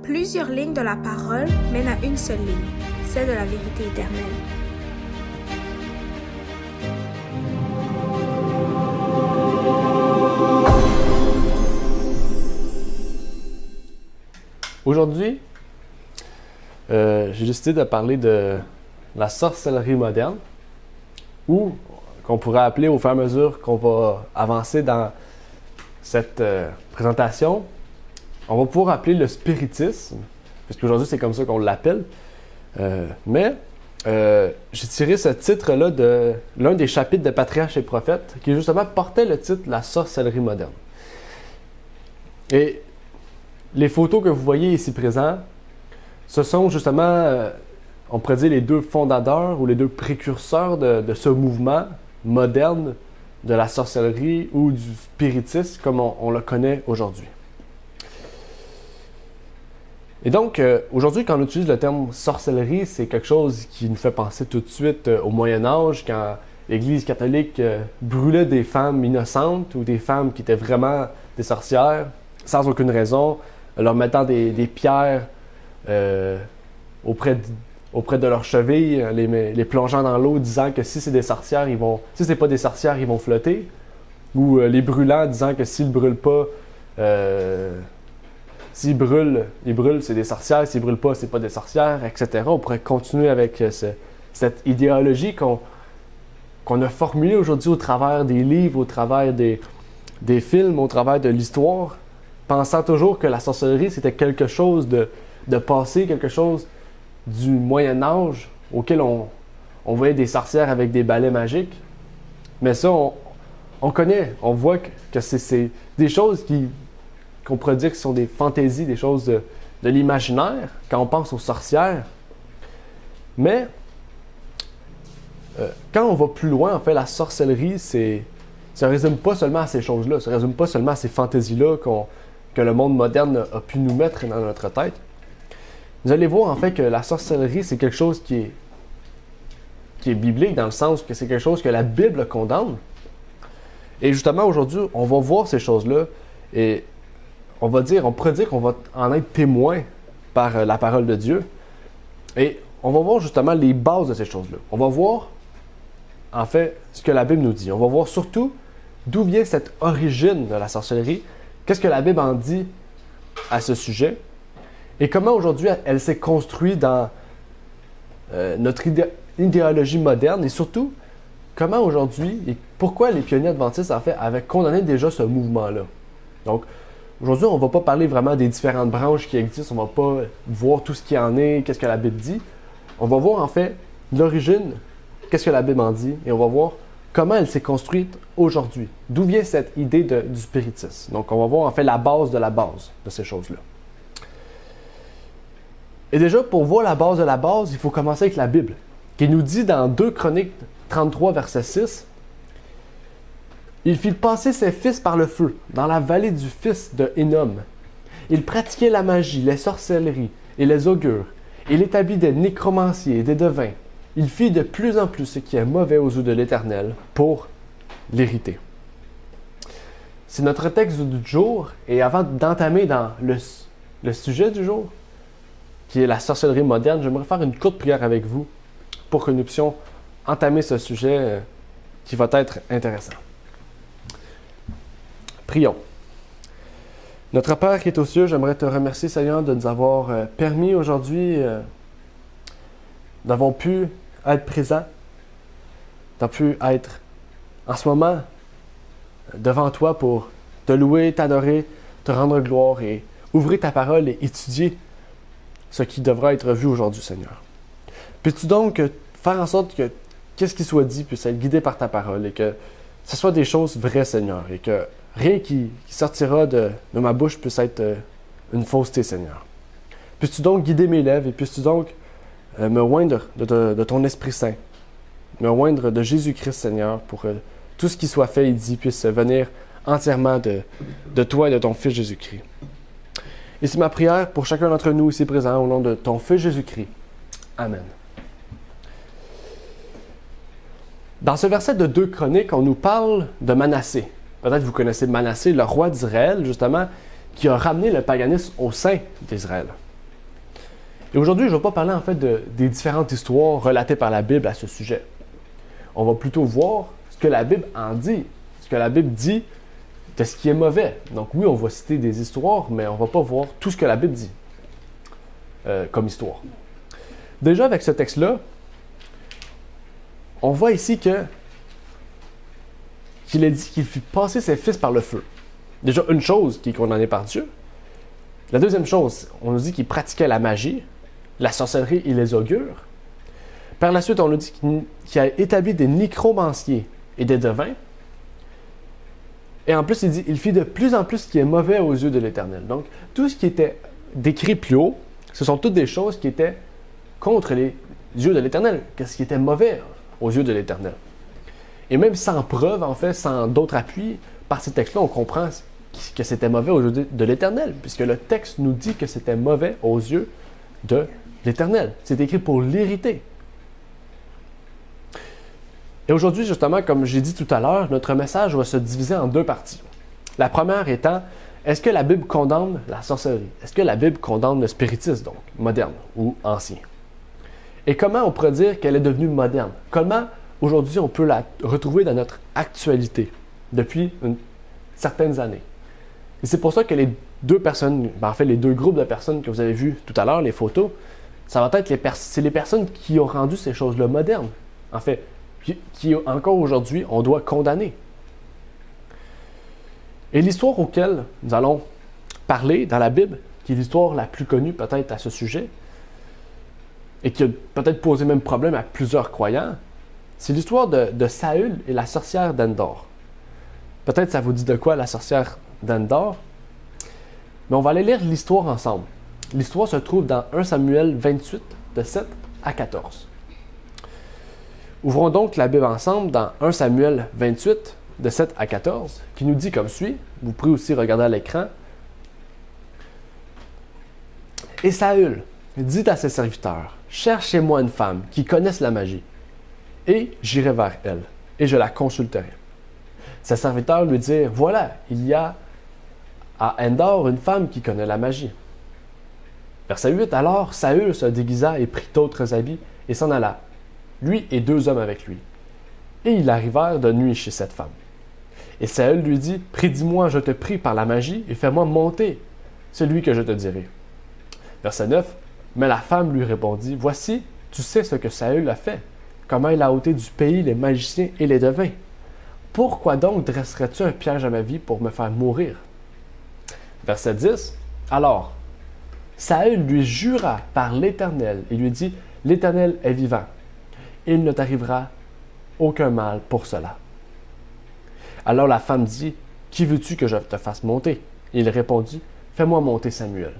Plusieurs lignes de la parole mènent à une seule ligne, celle de la vérité éternelle. Aujourd'hui, j'ai décidé de parler de la sorcellerie moderne, ou qu'on pourrait appeler au fur et à mesure qu'on va avancer dans cette présentation, on va pouvoir appeler le spiritisme, parce qu'aujourd'hui c'est comme ça qu'on l'appelle. Mais j'ai tiré ce titre-là de l'un des chapitres de Patriarches et Prophètes, qui justement portait le titre La sorcellerie moderne. Et les photos que vous voyez ici présentes, ce sont justement, on pourrait dire, les deux fondateurs ou les deux précurseurs de ce mouvement moderne de la sorcellerie ou du spiritisme comme on le connaît aujourd'hui. Et donc, aujourd'hui, quand on utilise le terme sorcellerie, c'est quelque chose qui nous fait penser tout de suite au Moyen-Âge, quand l'Église catholique brûlait des femmes innocentes ou des femmes qui étaient vraiment des sorcières, sans aucune raison, leur mettant des pierres auprès de leurs chevilles, les plongeant dans l'eau, disant que si c'est des sorcières, si c'est pas des sorcières, ils vont flotter, ou les brûlant, disant que s'ils brûlent pas, s'ils brûlent, c'est des sorcières, s'ils brûlent pas, c'est pas des sorcières, etc. On pourrait continuer avec cette idéologie qu'on a formulée aujourd'hui au travers des livres, au travers des films, au travers de l'histoire, pensant toujours que la sorcellerie, c'était quelque chose de passé, quelque chose du Moyen-Âge, auquel on voyait des sorcières avec des balais magiques. Mais ça, on connaît, on voit que c'est des choses qu'on pourrait dire que sont des fantaisies, des choses de l'imaginaire, quand on pense aux sorcières. Mais, quand on va plus loin, en fait, la sorcellerie, ça ne résume pas seulement à ces choses-là, ça ne résume pas seulement à ces fantaisies-là que le monde moderne a pu nous mettre dans notre tête. Vous allez voir, en fait, que la sorcellerie, c'est quelque chose qui est biblique, dans le sens que c'est quelque chose que la Bible condamne. Et justement, aujourd'hui, on va voir ces choses-là, et on pourrait dire qu'on va en être témoin par la parole de Dieu. Et on va voir justement les bases de ces choses-là. On va voir, en fait, ce que la Bible nous dit. On va voir surtout d'où vient cette origine de la sorcellerie, qu'est-ce que la Bible en dit à ce sujet, et comment aujourd'hui elle s'est construite dans notre idéologie moderne, et surtout, comment aujourd'hui, et pourquoi les pionniers adventistes, en fait, avaient condamné déjà ce mouvement-là. Donc, aujourd'hui, on ne va pas parler vraiment des différentes branches qui existent, on ne va pas voir tout ce qu'il y en est, qu'est-ce que la Bible dit. On va voir, en fait, l'origine, qu'est-ce que la Bible en dit, et on va voir comment elle s'est construite aujourd'hui. D'où vient cette idée du spiritisme. Donc, on va voir, en fait, la base de ces choses-là. Et déjà, pour voir la base de la base, il faut commencer avec la Bible, qui nous dit dans 2 Chroniques 33, verset 6, « Il fit passer ses fils par le feu, dans la vallée du fils de Hénom. Il pratiquait la magie, les sorcelleries et les augures. Il établit des nécromanciers et des devins. Il fit de plus en plus ce qui est mauvais aux yeux de l'Éternel pour l'irriter. » C'est notre texte du jour, et avant d'entamer dans le sujet du jour, qui est la sorcellerie moderne, j'aimerais faire une courte prière avec vous pour que nous puissions entamer ce sujet qui va être intéressant. Prions. Notre Père qui est aux cieux, j'aimerais te remercier, Seigneur, de nous avoir permis aujourd'hui, d'avoir pu être présents, d'avoir pu être en ce moment devant toi pour te louer, t'adorer, te rendre gloire et ouvrir ta parole et étudier ce qui devra être vu aujourd'hui, Seigneur. Peux-tu donc faire en sorte que qu'est-ce qui soit dit puisse être guidé par ta parole et que ce soit des choses vraies, Seigneur, et que rien qui sortira de ma bouche puisse être une fausseté, Seigneur. Puisses-tu donc guider mes lèvres et puisses-tu donc me oindre de ton Esprit Saint, me oindre de Jésus-Christ, Seigneur, pour que tout ce qui soit fait et dit puisse venir entièrement de toi et de ton Fils Jésus-Christ. Et c'est ma prière pour chacun d'entre nous ici présents au nom de ton Fils Jésus-Christ. Amen. Dans ce verset de 2 Chroniques, on nous parle de Manassé. Peut-être que vous connaissez Manassé, le roi d'Israël, justement, qui a ramené le paganisme au sein d'Israël. Et aujourd'hui, je ne vais pas parler en fait des différentes histoires relatées par la Bible à ce sujet. On va plutôt voir ce que la Bible en dit, ce que la Bible dit de ce qui est mauvais. Donc oui, on va citer des histoires, mais on ne va pas voir tout ce que la Bible dit comme histoire. Déjà, avec ce texte-là, on voit ici qu'il est dit qu'il fit passer ses fils par le feu. Déjà, une chose qui est condamnée par Dieu. La deuxième chose, on nous dit qu'il pratiquait la magie, la sorcellerie et les augures. Par la suite, on nous dit qu'il a établi des nécromanciers et des devins. Et en plus, il dit, il fit de plus en plus ce qui est mauvais aux yeux de l'Éternel. Donc, tout ce qui était décrit plus haut, ce sont toutes des choses qui étaient contre les yeux de l'Éternel. Qu'est-ce qui était mauvais aux yeux de l'Éternel? Et même sans preuve, en fait, sans d'autres appuis, par ces textes-là, on comprend que c'était mauvais aux yeux de l'Éternel, puisque le texte nous dit que c'était mauvais aux yeux de l'Éternel. C'est écrit pour l'irriter. Et aujourd'hui, justement, comme j'ai dit tout à l'heure, notre message va se diviser en deux parties. La première étant, est-ce que la Bible condamne la sorcellerie? Est-ce que la Bible condamne le spiritisme, donc, moderne ou ancien? Et comment on pourrait dire qu'elle est devenue moderne? Comment, aujourd'hui, on peut la retrouver dans notre actualité depuis certaines années? Et c'est pour ça que les deux personnes, les deux groupes de personnes que vous avez vus tout à l'heure, les photos, ça va être c'est les personnes qui ont rendu ces choses-là modernes. En fait, qui encore aujourd'hui, on doit condamner. Et l'histoire auquel nous allons parler dans la Bible, qui est l'histoire la plus connue peut-être à ce sujet, et qui a peut-être posé même problème à plusieurs croyants, c'est l'histoire de Saül et la sorcière d'Endor. Peut-être ça vous dit de quoi, la sorcière d'Endor? Mais on va aller lire l'histoire ensemble. L'histoire se trouve dans 1 Samuel 28, de 7 à 14. Ouvrons donc la Bible ensemble dans 1 Samuel 28, de 7 à 14, qui nous dit comme suit. Vous pouvez aussi regarder à l'écran. Et Saül dit à ses serviteurs, « Cherchez-moi une femme qui connaisse la magie, et j'irai vers elle, et je la consulterai. » Ses serviteurs lui dirent, « Voilà, il y a à Endor une femme qui connaît la magie. » Verset 8, « Alors Saül se déguisa et prit d'autres habits, et s'en alla, lui et 2 hommes avec lui. Et ils arrivèrent de nuit chez cette femme. Et Saül lui dit, « Prédis-moi, je te prie, par la magie, et fais-moi monter celui que je te dirai. » Verset 9, « Mais la femme lui répondit, « Voici, tu sais ce que Saül a fait, comment il a ôté du pays les magiciens et les devins. Pourquoi donc dresserais-tu un piège à ma vie pour me faire mourir? » Verset 10, « Alors, Saül lui jura par l'Éternel et lui dit, « L'Éternel est vivant. Il ne t'arrivera aucun mal pour cela. » Alors la femme dit, « Qui veux-tu que je te fasse monter? » Il répondit, « Fais-moi monter Samuel. »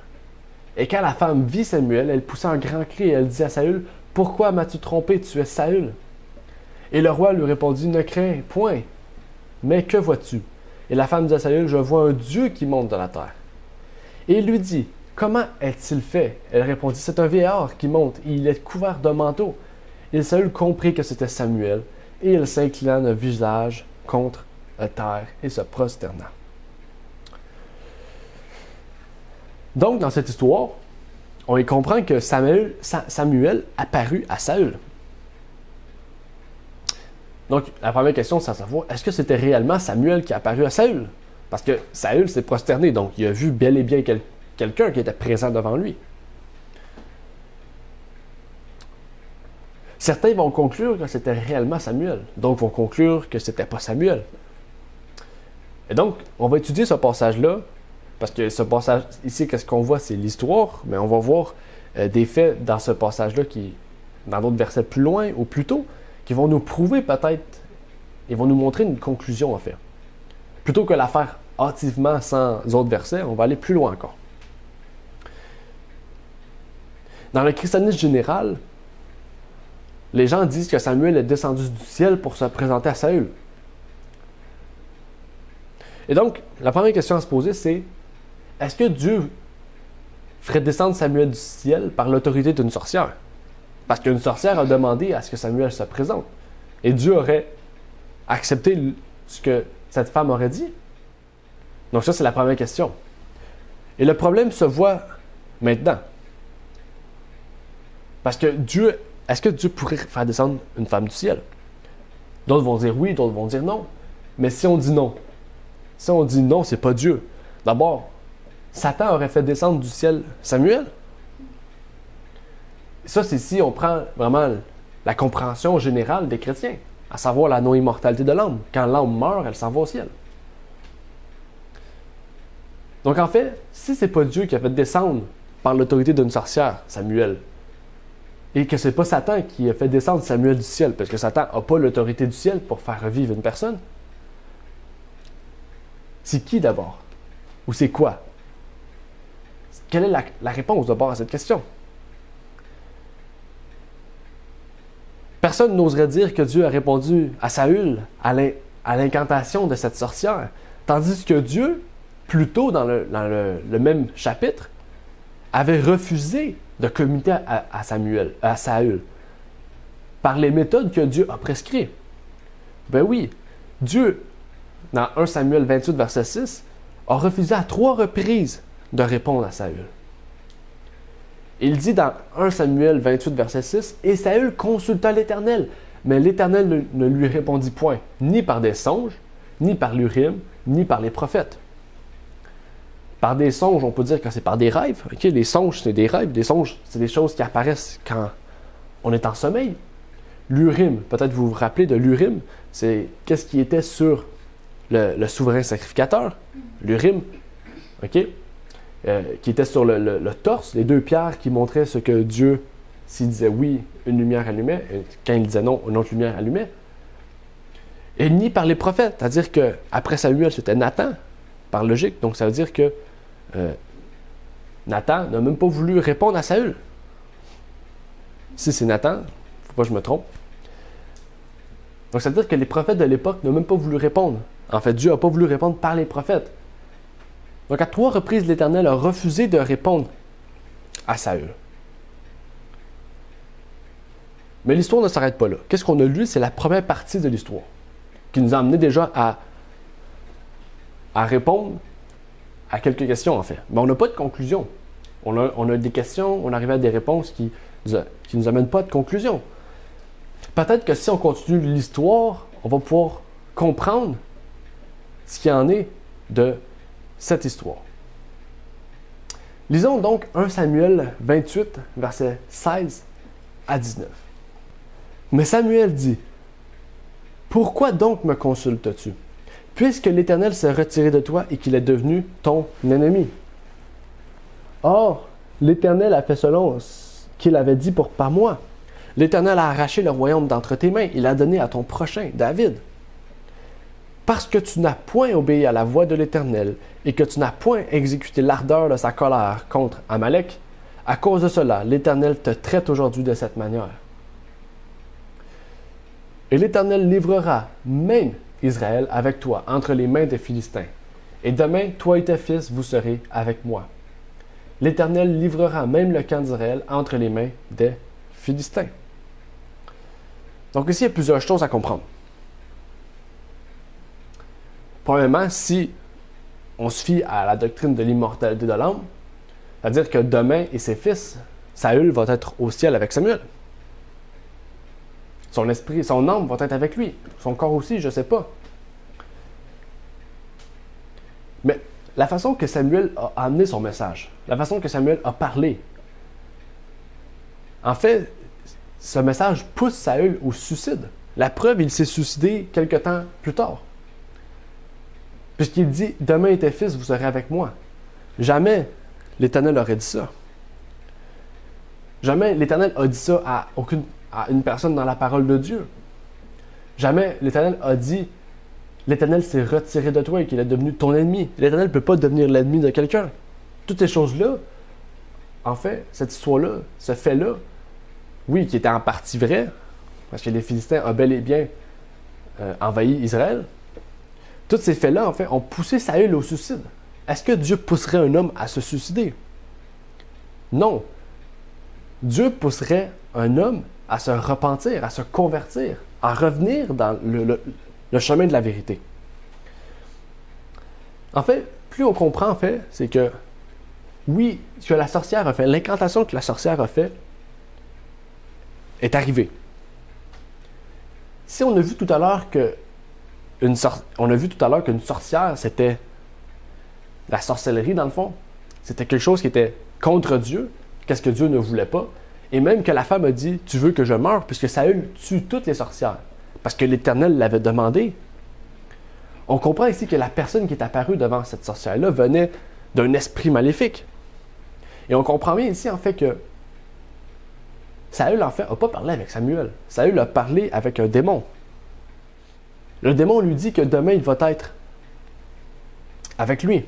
Et quand la femme vit Samuel, elle poussa un grand cri et elle dit à Saül, « Pourquoi m'as-tu trompé? Tu es Saül. » Et le roi lui répondit, « Ne crains point. Mais que vois-tu? » Et la femme dit à Saül, « Je vois un Dieu qui monte de la terre. » Et il lui dit, « Comment est-il fait? » Elle répondit, « C'est un vieillard qui monte, et il est couvert d'un manteau. » Et Saül comprit que c'était Samuel, et il s'inclina le visage contre la terre et se prosterna. Donc, dans cette histoire, on y comprend que Samuel apparut à Saül. Donc, la première question, c'est à savoir, est-ce que c'était réellement Samuel qui apparut à Saül? Parce que Saül s'est prosterné, donc il a vu bel et bien quelqu'un qui était présent devant lui. Certains vont conclure que c'était réellement Samuel, donc vont conclure que c'était pas Samuel. Et donc, on va étudier ce passage-là, parce que ce passage ici, qu'est-ce qu'on voit, c'est l'histoire, mais on va voir des faits dans ce passage-là qui, dans d'autres versets plus loin ou plus tôt, qui vont nous prouver peut-être, et vont nous montrer une conclusion en fait. Plutôt que la faire hâtivement sans autres versets, on va aller plus loin encore. Dans le christianisme général, les gens disent que Samuel est descendu du ciel pour se présenter à Saül. Et donc, la première question à se poser, c'est est-ce que Dieu ferait descendre Samuel du ciel par l'autorité d'une sorcière? Parce qu'une sorcière a demandé à ce que Samuel se présente. Et Dieu aurait accepté ce que cette femme aurait dit? Donc ça, c'est la première question. Et le problème se voit maintenant. Parce que est-ce que Dieu pourrait faire descendre une femme du ciel? D'autres vont dire oui, d'autres vont dire non. Mais si on dit non, c'est pas Dieu. D'abord, Satan aurait fait descendre du ciel Samuel. Ça, c'est si on prend vraiment la compréhension générale des chrétiens, à savoir la non-immortalité de l'âme. Quand l'âme meurt, elle s'en va au ciel. Donc en fait, si c'est pas Dieu qui a fait descendre par l'autorité d'une sorcière Samuel, et que c'est pas Satan qui a fait descendre Samuel du ciel, parce que Satan n'a pas l'autorité du ciel pour faire revivre une personne, c'est qui d'abord? Ou c'est quoi? Quelle est la réponse d'abord à cette question? Personne n'oserait dire que Dieu a répondu à Saül à l'incantation de cette sorcière, tandis que Dieu, plus tôt dans le même chapitre, avait refusé de communiquer à Saül, par les méthodes que Dieu a prescrites. Ben oui, Dieu, dans 1 Samuel 28, verset 6, a refusé à 3 reprises de répondre à Saül. Il dit dans 1 Samuel 28, verset 6, « Et Saül consulta l'Éternel, mais l'Éternel ne lui répondit point, ni par des songes, ni par l'Urim, ni par les prophètes. » Par des songes, on peut dire que c'est par des rêves. Okay? Les songes, c'est des rêves. Des songes, c'est des choses qui apparaissent quand on est en sommeil. L'Urim, peut-être vous vous rappelez de l'Urim, c'est qu'est-ce qui était sur le souverain sacrificateur. L'Urim, ok, qui était sur le torse, les 2 pierres qui montraient ce que Dieu, s'il disait oui, une lumière allumait, et quand il disait non, une autre lumière allumait. Et ni par les prophètes, c'est-à-dire qu'après Samuel, c'était Nathan, par logique. Donc ça veut dire que Nathan n'a même pas voulu répondre à Saül. Si c'est Nathan, il ne faut pas que je me trompe. Donc ça veut dire que les prophètes de l'époque n'ont même pas voulu répondre. En fait, Dieu n'a pas voulu répondre par les prophètes. Donc à 3 reprises, l'Éternel a refusé de répondre à Saül. Mais l'histoire ne s'arrête pas là. Qu'est-ce qu'on a lu? C'est la première partie de l'histoire qui nous a amené déjà à répondre à quelques questions, en fait. Mais on n'a pas de conclusion. On a des questions, on arrive à des réponses qui nous amènent pas de conclusion. Peut-être que si on continue l'histoire, on va pouvoir comprendre ce qu'il en est de cette histoire. Lisons donc 1 Samuel 28, versets 16 à 19. Mais Samuel dit, « Pourquoi donc me consultes-tu? Puisque l'Éternel s'est retiré de toi et qu'il est devenu ton ennemi. Or, l'Éternel a fait selon ce qu'il avait dit par moi. L'Éternel a arraché le royaume d'entre tes mains, il l'a donné à ton prochain, David. Parce que tu n'as point obéi à la voix de l'Éternel et que tu n'as point exécuté l'ardeur de sa colère contre Amalek, à cause de cela, l'Éternel te traite aujourd'hui de cette manière. Et l'Éternel livrera même Israël avec toi entre les mains des Philistins. Et demain, toi et tes fils, vous serez avec moi. L'Éternel livrera même le camp d'Israël entre les mains des Philistins. » Donc ici, il y a plusieurs choses à comprendre. Premièrement, si on se fie à la doctrine de l'immortalité de l'âme, c'est-à-dire que demain et ses fils, Saül va être au ciel avec Samuel. Son esprit, son âme va être avec lui. Son corps aussi, je ne sais pas. Mais la façon que Samuel a amené son message, la façon que Samuel a parlé, en fait, ce message pousse Saül au suicide. La preuve, il s'est suicidé quelque temps plus tard. Puisqu'il dit, « Demain et tes fils, vous serez avec moi. » Jamais l'Éternel aurait dit ça. Jamais l'Éternel a dit ça à une personne dans la parole de Dieu. Jamais l'Éternel a dit l'Éternel s'est retiré de toi et qu'il est devenu ton ennemi. L'Éternel ne peut pas devenir l'ennemi de quelqu'un. Toutes ces choses-là, en fait, cette histoire-là, ce fait-là, oui, qui était en partie vrai, parce que les Philistins ont bel et bien envahi Israël, tous ces faits-là, en fait, ont poussé Saül au suicide. Est-ce que Dieu pousserait un homme à se suicider? Non. Dieu pousserait un homme à se repentir, à se convertir, à revenir dans le chemin de la vérité. En fait, plus on comprend, en fait, c'est que, oui, ce que la sorcière a fait, l'incantation que la sorcière a fait, est arrivé. Si on a vu tout à l'heure qu'une sorcière, c'était la sorcellerie dans le fond, c'était quelque chose qui était contre Dieu, qu'est-ce que Dieu ne voulait pas, et même que la femme a dit « Tu veux que je meure » puisque Saül tue toutes les sorcières, parce que l'Éternel l'avait demandé. On comprend ici que la personne qui est apparue devant cette sorcière-là venait d'un esprit maléfique. Et on comprend bien ici en fait que Saül, en fait, n'a pas parlé avec Samuel. Saül a parlé avec un démon. Le démon lui dit que demain, il va être avec lui.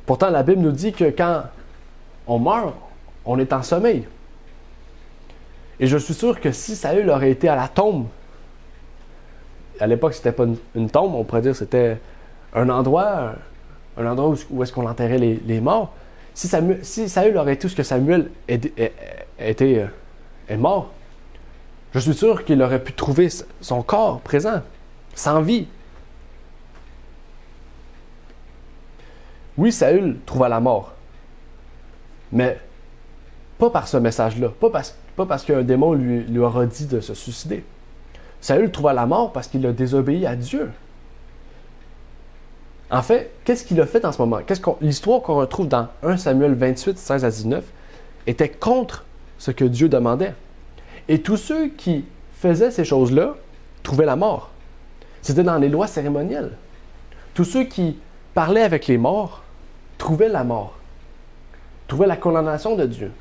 Pourtant, la Bible nous dit que quand on meurt, on est en sommeil. Et je suis sûr que si Saül aurait été à la tombe, à l'époque, c'était pas une tombe, on pourrait dire que c'était un endroit où est-ce qu'on enterrait les morts. Si Saül aurait été où ce que Samuel est mort, je suis sûr qu'il aurait pu trouver son corps présent, sans vie. Oui, Saül trouva la mort, mais pas par ce message-là, pas parce qu'un démon lui aura dit de se suicider. Saül trouva la mort parce qu'il a désobéi à Dieu. En fait, qu'est-ce qu'il a fait en ce moment? L'histoire qu'on retrouve dans 1 Samuel 28, 16 à 19, était contre ce que Dieu demandait. Et tous ceux qui faisaient ces choses-là trouvaient la mort. C'était dans les lois cérémonielles. Tous ceux qui parlaient avec les morts trouvaient la mort, trouvaient la condamnation de Dieu.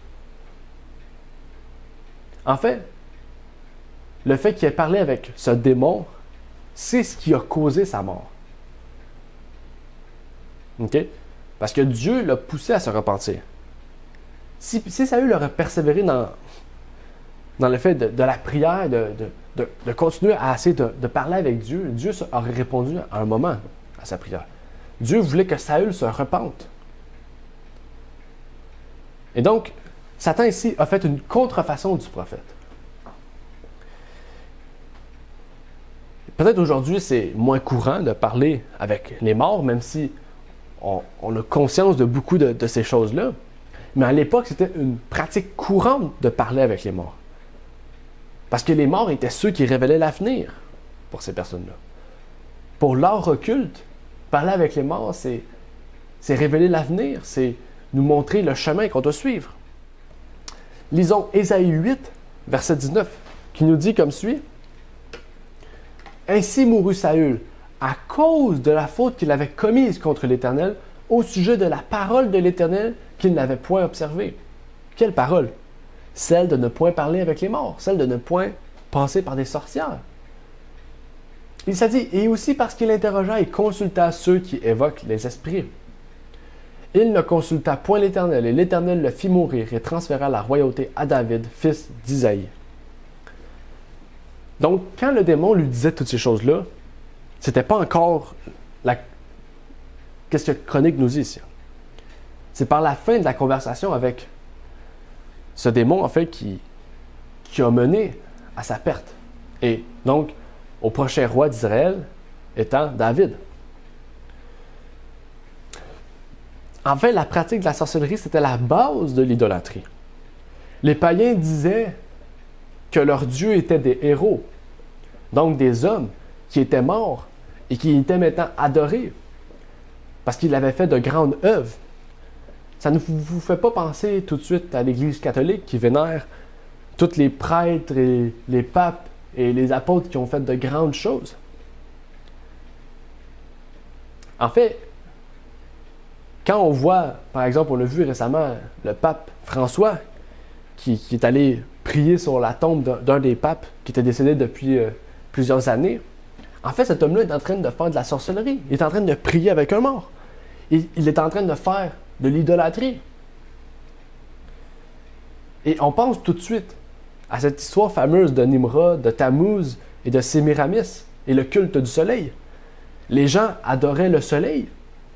En fait, le fait qu'il ait parlé avec ce démon, c'est ce qui a causé sa mort. Okay? Parce que Dieu l'a poussé à se repentir. Si Saül aurait persévéré dans le fait de la prière, de continuer à essayer de parler avec Dieu, Dieu aurait répondu à un moment à sa prière. Dieu voulait que Saül se repente. Et donc, Satan ici a fait une contrefaçon du prophète. Peut-être aujourd'hui, c'est moins courant de parler avec les morts, même si on a conscience de beaucoup de ces choses-là. Mais à l'époque, c'était une pratique courante de parler avec les morts. Parce que les morts étaient ceux qui révélaient l'avenir pour ces personnes-là. Pour l'art occulte, parler avec les morts, c'est révéler l'avenir, c'est nous montrer le chemin qu'on doit suivre. Lisons Ésaïe 8, verset 19, qui nous dit comme suit. « Ainsi mourut Saül, à cause de la faute qu'il avait commise contre l'Éternel, au sujet de la parole de l'Éternel qu'il n'avait point observée. » Quelle parole? Celle de ne point parler avec les morts, celle de ne point passer par des sorcières. Il s'est dit, et aussi parce qu'il interrogea et consulta ceux qui évoquent les esprits. Il ne consulta point l'Éternel, et l'Éternel le fit mourir et transféra la royauté à David, fils d'Isaïe. Donc, quand le démon lui disait toutes ces choses-là, c'était pas encore qu'est-ce que Chronique nous dit ici. C'est par la fin de la conversation avec ce démon, en fait, qui a mené à sa perte. Et donc, au prochain roi d'Israël étant David. En fait, la pratique de la sorcellerie, c'était la base de l'idolâtrie. Les païens disaient que leurs dieux étaient des héros, donc des hommes qui étaient morts et qui étaient maintenant adorés parce qu'ils avaient fait de grandes œuvres. Ça ne vous fait pas penser tout de suite à l'Église catholique qui vénère tous les prêtres et les papes et les apôtres qui ont fait de grandes choses. En fait, quand on voit, par exemple, on a vu récemment le pape François qui est allé prier sur la tombe d'un des papes qui était décédé depuis plusieurs années. En fait, cet homme-là est en train de faire de la sorcellerie. Il est en train de prier avec un mort. Il est en train de faire de l'idolâtrie. Et on pense tout de suite à cette histoire fameuse de Nimrod, de Tammuz et de Sémiramis et le culte du soleil. Les gens adoraient le soleil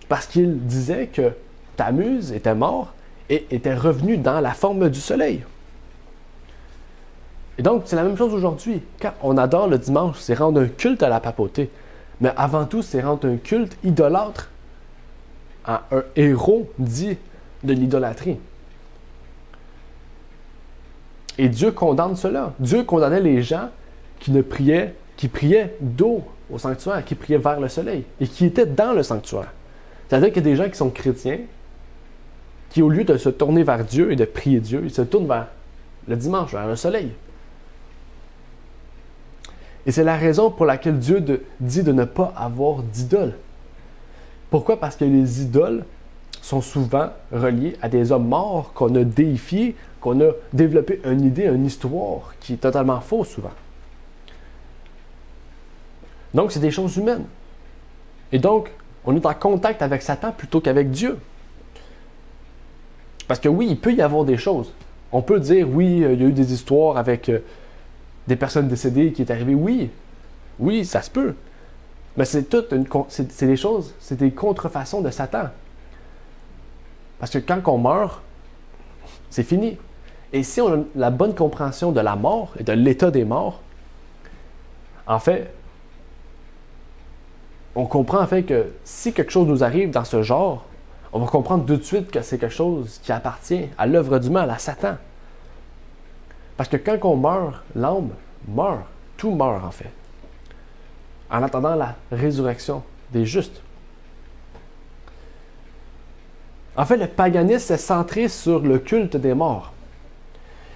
parce qu'ils disaient que Tammuz était mort et était revenu dans la forme du soleil. Et donc, c'est la même chose aujourd'hui. Quand on adore le dimanche, c'est rendre un culte à la papauté. Mais avant tout, c'est rendre un culte idolâtre à un héros dit de l'idolâtrie. Et Dieu condamne cela. Dieu condamnait les gens qui priaient dos au sanctuaire, qui priaient vers le soleil et qui étaient dans le sanctuaire. C'est-à-dire qu'il y a des gens qui sont chrétiens qui, au lieu de se tourner vers Dieu et de prier Dieu, ils se tournent vers le dimanche, vers le soleil. Et c'est la raison pour laquelle Dieu dit de ne pas avoir d'idoles. Pourquoi? Parce que les idoles sont souvent reliées à des hommes morts qu'on a déifiés, qu'on a développé une idée, une histoire qui est totalement fausse souvent. Donc, c'est des choses humaines. Et donc, on est en contact avec Satan plutôt qu'avec Dieu. Parce que oui, il peut y avoir des choses. On peut dire, oui, il y a eu des histoires avec des personnes décédées qui est arrivé. Oui, ça se peut. Mais c'est des choses, c'est des contrefaçons de Satan. Parce que quand on meurt, c'est fini. Et si on a la bonne compréhension de la mort et de l'état des morts, en fait, on comprend en fait que si quelque chose nous arrive dans ce genre, on va comprendre tout de suite que c'est quelque chose qui appartient à l'œuvre du mal, à Satan. Parce que quand on meurt, l'âme meurt. Tout meurt en fait. En attendant la résurrection des justes. En fait, le paganisme est centré sur le culte des morts.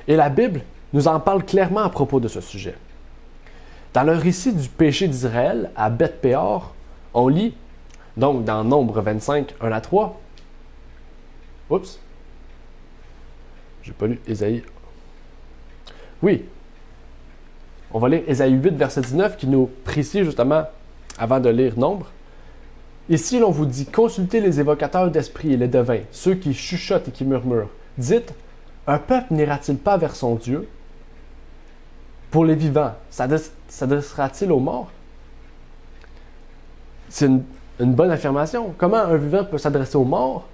Et la Bible nous en parle clairement à propos de ce sujet. Dans le récit du péché d'Israël à Beth-Péor, on lit, donc dans Nombre 25, 1 à 3. Oups. J'ai pas lu Ésaïe. Oui. On va lire Ésaïe 8, verset 19, qui nous précise justement, avant de lire Nombre. Ici, l'on vous dit, consultez les évocateurs d'esprit et les devins, ceux qui chuchotent et qui murmurent. Dites, un peuple n'ira-t-il pas vers son Dieu? Pour les vivants, s'adressera-t-il aux morts? C'est une bonne affirmation. Comment un vivant peut s'adresser aux morts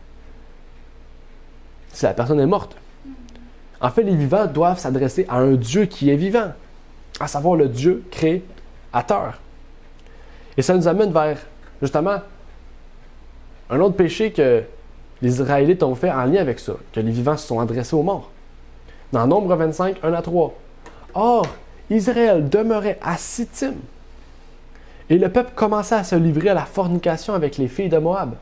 si la personne est morte? En fait, les vivants doivent s'adresser à un Dieu qui est vivant, à savoir le Dieu créateur. Et ça nous amène vers, justement, un autre péché que les Israélites ont fait en lien avec ça, que les vivants se sont adressés aux morts. Dans Nombre 25, 1 à 3. Or, Israël demeurait à Sittim, et le peuple commençait à se livrer à la fornication avec les filles de Moab.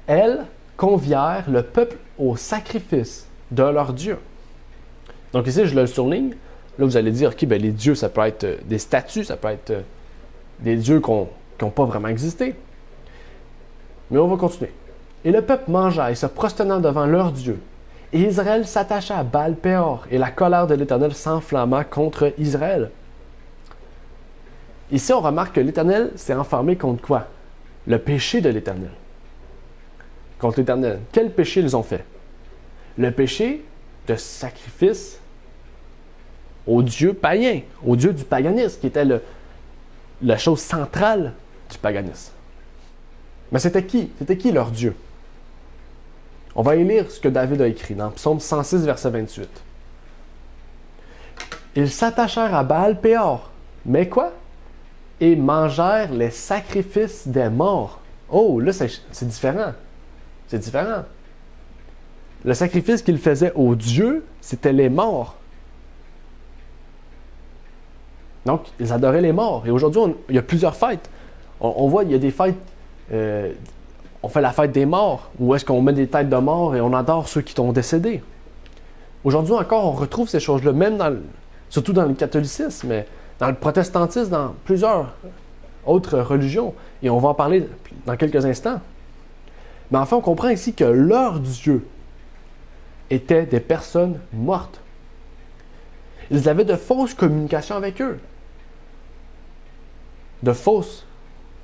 Elles convièrent le peuple au sacrifice de leur Dieu. Donc ici, je le surligne. Là, vous allez dire, OK, ben, les dieux, ça peut être des statues, ça peut être des dieux qui n'ont pas vraiment existé. Mais on va continuer. Et le peuple mangea et se prosternant devant leur Dieu. Et Israël s'attacha à Baal-Péor, et la colère de l'Éternel s'enflamma contre Israël. Ici, on remarque que l'Éternel s'est enfermé contre quoi? Le péché de l'Éternel. Contre l'Éternel. Quel péché ils ont fait? Le péché de sacrifice au Dieu païen, au Dieu du paganisme, qui était la chose centrale du paganisme. Mais c'était qui? C'était qui leur Dieu? On va y lire ce que David a écrit dans Psaume 106, verset 28. Ils s'attachèrent à Baal-Péor, mais quoi? Et mangèrent les sacrifices des morts. Oh, là, c'est différent. C'est différent. Le sacrifice qu'ils faisaient aux dieux, c'était les morts. Donc, ils adoraient les morts. Et aujourd'hui, il y a plusieurs fêtes. On voit, il y a des fêtes... on fait la fête des morts, où est-ce qu'on met des têtes de mort et on adore ceux qui sont décédés. Aujourd'hui encore, on retrouve ces choses-là, même surtout dans le catholicisme, mais dans le protestantisme, dans plusieurs autres religions. Et on va en parler dans quelques instants. Mais enfin, on comprend ici que leur Dieu étaient des personnes mortes. Ils avaient de fausses communications avec eux. De fausses,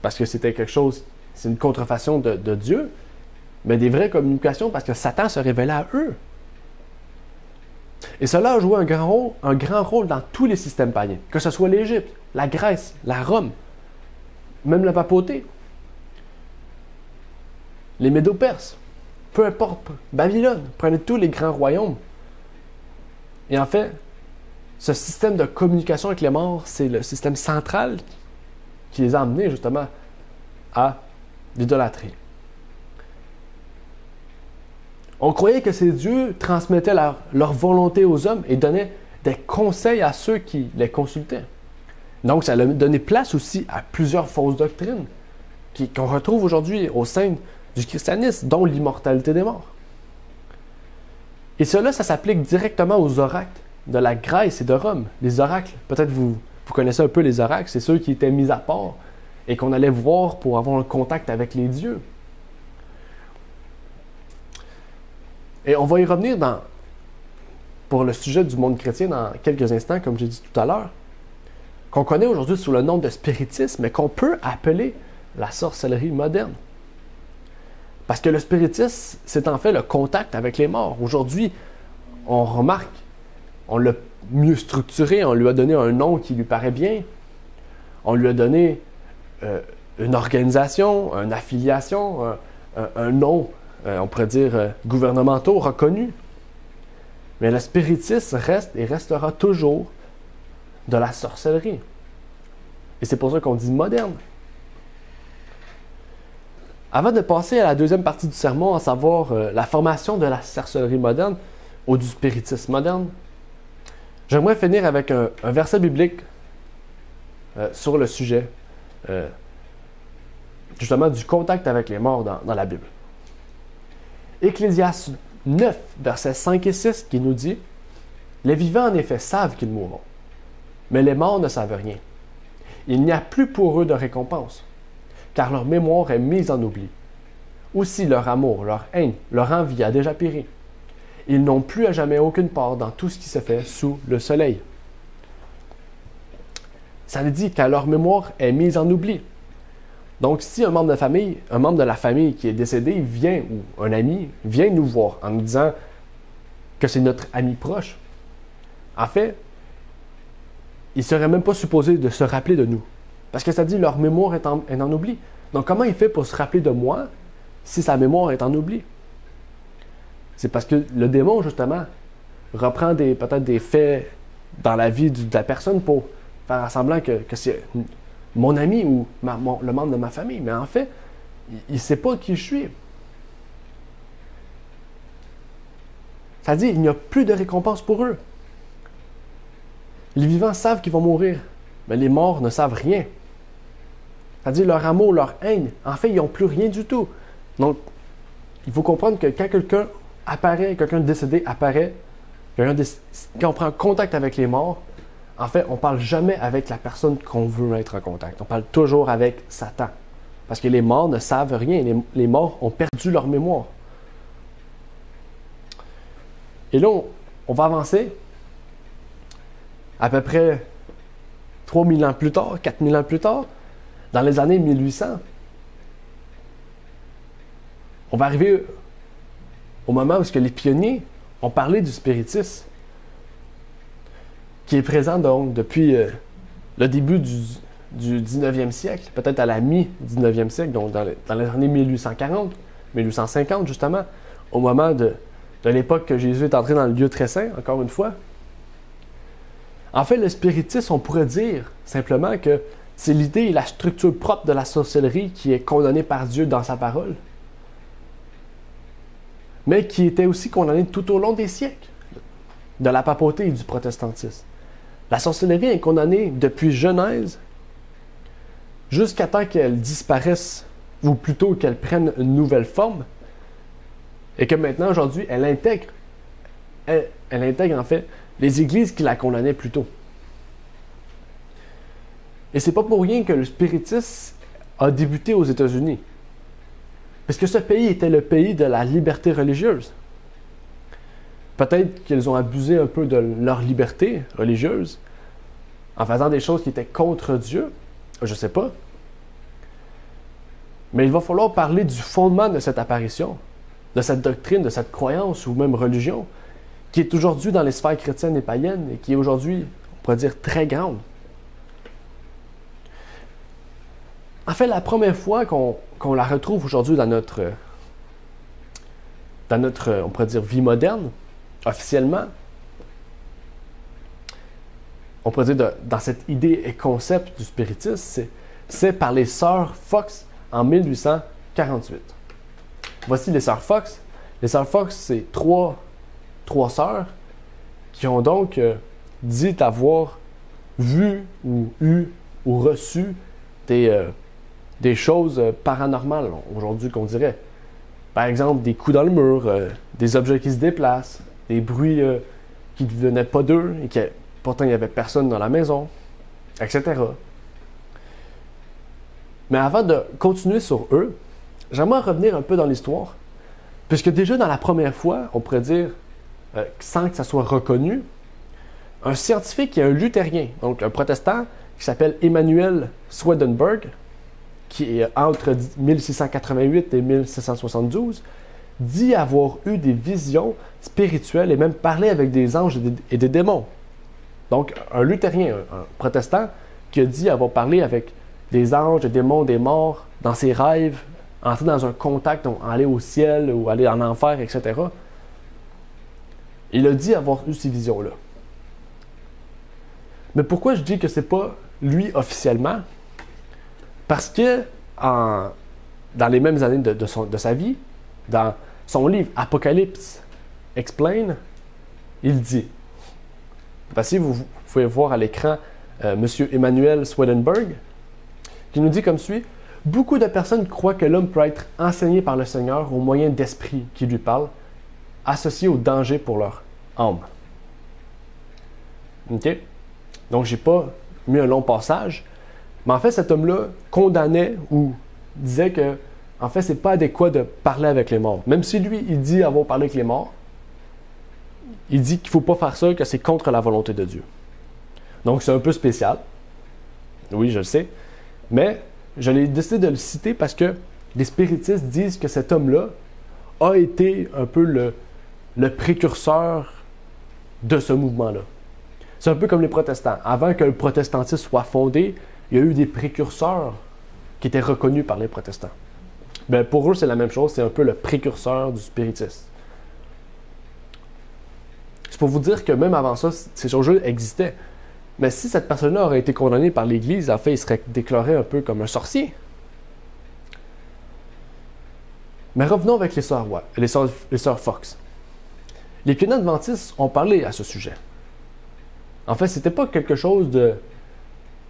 parce que c'était quelque chose... C'est une contrefaçon de Dieu, mais des vraies communications parce que Satan se révélait à eux. Et cela a joué un grand rôle dans tous les systèmes païens, que ce soit l'Égypte, la Grèce, la Rome, même la papauté, les Médo-Perses, peu importe, Babylone, prenez tous les grands royaumes. Et en fait, ce système de communication avec les morts, c'est le système central qui les a amenés justement à l'idolâtrie. On croyait que ces dieux transmettaient leur volonté aux hommes et donnaient des conseils à ceux qui les consultaient. Donc, ça a donné place aussi à plusieurs fausses doctrines qu'on retrouve aujourd'hui au sein du christianisme, dont l'immortalité des morts. Et cela, ça s'applique directement aux oracles de la Grèce et de Rome. Les oracles, peut-être vous connaissez un peu les oracles, c'est ceux qui étaient mis à part et qu'on allait voir pour avoir un contact avec les dieux. Et on va y revenir pour le sujet du monde chrétien dans quelques instants, comme j'ai dit tout à l'heure, qu'on connaît aujourd'hui sous le nom de spiritisme, mais qu'on peut appeler la sorcellerie moderne. Parce que le spiritisme, c'est en fait le contact avec les morts. Aujourd'hui, on remarque, on l'a mieux structuré, on lui a donné un nom qui lui paraît bien, on lui a donné une organisation, une affiliation, un nom, on pourrait dire, gouvernementaux reconnus. Mais le spiritisme reste et restera toujours de la sorcellerie. Et c'est pour ça qu'on dit moderne. Avant de passer à la deuxième partie du sermon, à savoir la formation de la sorcellerie moderne ou du spiritisme moderne, j'aimerais finir avec un verset biblique sur le sujet justement du contact avec les morts dans la Bible. Ecclésiaste 9, versets 5 et 6, qui nous dit « Les vivants en effet savent qu'ils mourront, mais les morts ne savent rien. Il n'y a plus pour eux de récompense, car leur mémoire est mise en oubli. Aussi leur amour, leur haine, leur envie a déjà péri. Ils n'ont plus à jamais aucune part dans tout ce qui se fait sous le soleil. » Ça nous dit que leur mémoire est mise en oubli. Donc, si un membre de la famille qui est décédé vient, ou un ami, vient nous voir en nous disant que c'est notre ami proche, en fait, il ne serait même pas supposé de se rappeler de nous. Parce que ça dit leur mémoire est en oubli. Donc, comment il fait pour se rappeler de moi si sa mémoire est en oubli? C'est parce que le démon, justement, reprend peut-être des faits dans la vie de la personne pour faire semblant que c'est mon ami ou le membre de ma famille. Mais en fait, il ne sait pas qui je suis. Ça dit, il n'y a plus de récompense pour eux. Les vivants savent qu'ils vont mourir, mais les morts ne savent rien. Ça dit, leur amour, leur haine, en fait, ils n'ont plus rien du tout. Donc, il faut comprendre que quand quelqu'un apparaît, quelqu'un décédé apparaît, quand on prend contact avec les morts, en fait, on ne parle jamais avec la personne qu'on veut être en contact. On parle toujours avec Satan. Parce que les morts ne savent rien. Les morts ont perdu leur mémoire. Et là, on va avancer à peu près 3000 ans plus tard, 4000 ans plus tard, dans les années 1800. On va arriver au moment où les pionniers ont parlé du spiritisme, qui est présent donc depuis le début du 19e siècle, peut-être à la mi-19e siècle, donc dans les années 1840, 1850 justement, au moment de l'époque que Jésus est entré dans le lieu très saint, encore une fois. En fait, le spiritisme, on pourrait dire simplement que c'est l'idée et la structure propre de la sorcellerie qui est condamnée par Dieu dans sa parole, mais qui était aussi condamnée tout au long des siècles de la papauté et du protestantisme. La sorcellerie est condamnée depuis Genèse jusqu'à temps qu'elle disparaisse, ou plutôt qu'elle prenne une nouvelle forme, et que maintenant, aujourd'hui, elle intègre en fait les églises qui la condamnaient plus tôt. Et c'est pas pour rien que le spiritisme a débuté aux États-Unis, parce que ce pays était le pays de la liberté religieuse. Peut-être qu'ils ont abusé un peu de leur liberté religieuse en faisant des choses qui étaient contre Dieu, je ne sais pas. Mais il va falloir parler du fondement de cette apparition, de cette doctrine, de cette croyance ou même religion, qui est aujourd'hui dans les sphères chrétiennes et païennes et qui est aujourd'hui, on pourrait dire, très grande. En fait, la première fois qu'on la retrouve aujourd'hui dans notre, on pourrait dire, vie moderne, officiellement, on pourrait dire dans cette idée et concept du spiritisme, c'est par les sœurs Fox en 1848. Voici les sœurs Fox Les sœurs Fox, c'est trois sœurs qui ont donc dit avoir vu ou eu ou reçu des choses paranormales aujourd'hui qu'on dirait. Par exemple, des coups dans le mur, des objets qui se déplacent, des bruits qui ne venaient pas d'eux et que pourtant il n'y avait personne dans la maison, etc. Mais avant de continuer sur eux, j'aimerais revenir un peu dans l'histoire, puisque déjà dans la première fois, on pourrait dire, sans que ça soit reconnu, un scientifique et un luthérien, donc un protestant qui s'appelle Emanuel Swedenborg, qui est entre 1688 et 1672, dit avoir eu des visions spirituelles et même parlé avec des anges et des démons. Donc, un luthérien, un protestant, qui a dit avoir parlé avec des anges, des démons, des morts, dans ses rêves, entrer dans un contact, donc aller au ciel ou aller en enfer, etc. Il a dit avoir eu ces visions-là. Mais pourquoi je dis que c'est pas lui officiellement? Parce que dans les mêmes années de sa vie, dans son livre Apocalypse Explain, il dit, voici, vous pouvez voir à l'écran M. Emanuel Swedenborg, qui nous dit comme suit: beaucoup de personnes croient que l'homme peut être enseigné par le Seigneur au moyen d'esprits qui lui parlent, associés au danger pour leur âme. OK? Donc, j'ai pas mis un long passage, mais en fait, cet homme-là condamnait ou disait que, en fait, c'est pas adéquat de parler avec les morts. Même si lui, il dit avoir parlé avec les morts, il dit qu'il faut pas faire ça, que c'est contre la volonté de Dieu. Donc, c'est un peu spécial. Oui, je le sais. Mais je l'ai décidé de le citer parce que les spiritistes disent que cet homme-là a été un peu le précurseur de ce mouvement-là. C'est un peu comme les protestants. Avant que le protestantisme soit fondé, il y a eu des précurseurs qui étaient reconnus par les protestants. Bien, pour eux, c'est la même chose. C'est un peu le précurseur du spiritisme. C'est pour vous dire que même avant ça, ces choses-là existaient. Mais si cette personne-là aurait été condamnée par l'Église, en fait, il serait déclaré un peu comme un sorcier. Mais revenons avec les sœurs Fox. Les pionniers adventistes ont parlé à ce sujet. En fait, c'était pas quelque chose de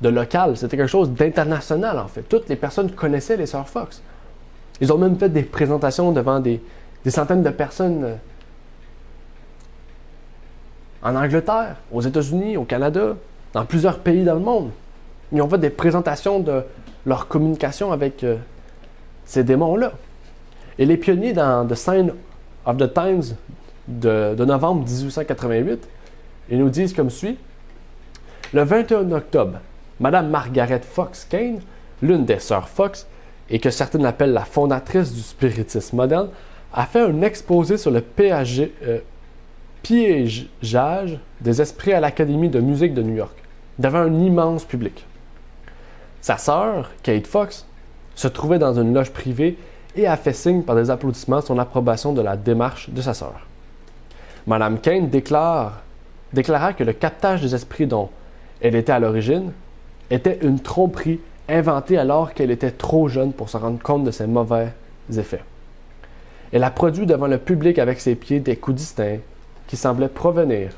local, c'était quelque chose d'international, en fait. Toutes les personnes connaissaient les sœurs Fox. Ils ont même fait des présentations devant des centaines de personnes en Angleterre, aux États-Unis, au Canada, dans plusieurs pays dans le monde. Ils ont fait des présentations de leur communication avec ces démons-là. Et les pionniers dans The Sign of the Times de novembre 1888, ils nous disent comme suit: le 21 octobre, Mme Margaret Fox Kane, l'une des sœurs Fox, et que certaines appellent la fondatrice du spiritisme moderne, a fait un exposé sur le piégeage des esprits à l'Académie de musique de New York, devant un immense public. Sa sœur, Kate Fox, se trouvait dans une loge privée et a fait signe par des applaudissements son approbation de la démarche de sa sœur. Mme Kane déclara que le captage des esprits dont elle était à l'origine était une tromperie inventée alors qu'elle était trop jeune pour se rendre compte de ses mauvais effets. Elle a produit devant le public avec ses pieds des coups distincts qui semblaient provenir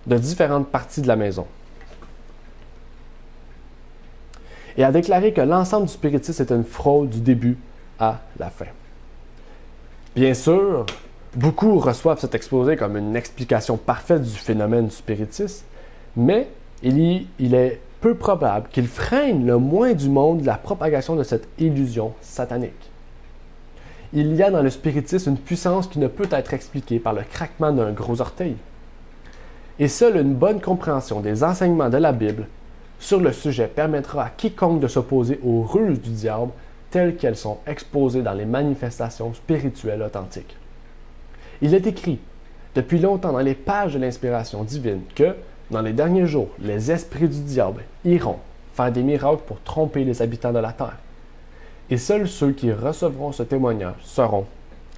de différentes parties de la maison. Et a déclaré que l'ensemble du spiritisme était une fraude du début à la fin. Bien sûr, beaucoup reçoivent cet exposé comme une explication parfaite du phénomène du spiritisme, mais il est peu probable qu'il freine le moins du monde la propagation de cette illusion satanique. Il y a dans le spiritisme une puissance qui ne peut être expliquée par le craquement d'un gros orteil. Et seule une bonne compréhension des enseignements de la Bible sur le sujet permettra à quiconque de s'opposer aux ruses du diable telles qu'elles sont exposées dans les manifestations spirituelles authentiques. Il est écrit depuis longtemps dans les pages de l'inspiration divine que, dans les derniers jours, les esprits du diable iront faire des miracles pour tromper les habitants de la terre. Et seuls ceux qui recevront ce témoignage seront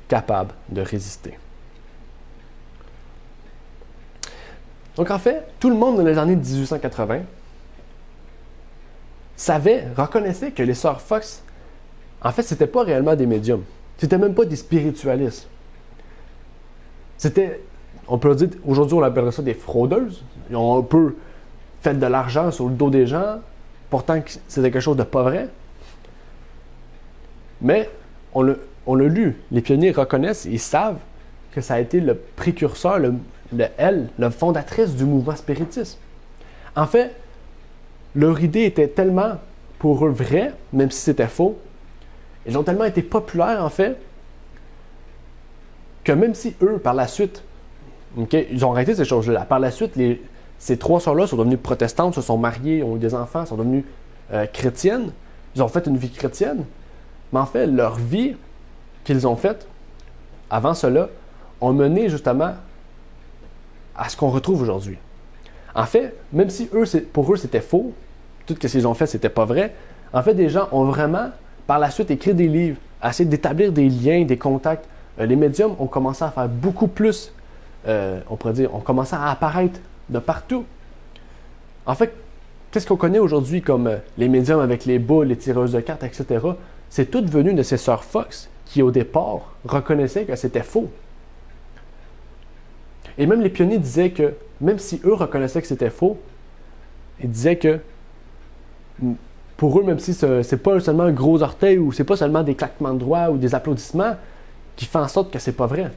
capables de résister. Donc en fait, tout le monde dans les années 1880 reconnaissait que les sœurs Fox, en fait, c'était pas réellement des médiums. C'était même pas des spiritualistes. on peut dire, aujourd'hui on appellerait ça des fraudeuses. Ils ont un peu fait de l'argent sur le dos des gens, pourtant c'était quelque chose de pas vrai. Mais on l'a lu, les pionniers reconnaissent, ils savent que ça a été le précurseur, la fondatrice du mouvement spiritiste. En fait, leur idée était tellement pour eux vraie, même si c'était faux, ils ont tellement été populaires en fait, que même si eux, par la suite, ils ont arrêté ces choses-là. Par la suite, ces trois sœurs-là sont devenues protestantes, se sont mariées, ont eu des enfants, sont devenues chrétiennes. Ils ont fait une vie chrétienne. Mais en fait, leur vie qu'ils ont faite, avant cela, ont mené justement à ce qu'on retrouve aujourd'hui. En fait, même si pour eux c'était faux, tout ce qu'ils ont fait c'était pas vrai, en fait, des gens ont vraiment, par la suite, écrit des livres, essayé d'établir des liens, des contacts. Les médiums ont commencé à faire beaucoup plus, on pourrait dire, ont commencé à apparaître de partout. En fait, qu'est-ce qu'on connaît aujourd'hui comme les médiums avec les boules, les tireuses de cartes, etc., c'est tout venu de ces sœurs Fox qui, au départ, reconnaissaient que c'était faux. Et même les pionniers disaient que, même si eux reconnaissaient que c'était faux, ils disaient que, pour eux, même si c'est pas seulement un gros orteil ou c'est pas seulement des claquements de doigts ou des applaudissements qui font en sorte que c'est pas vrai.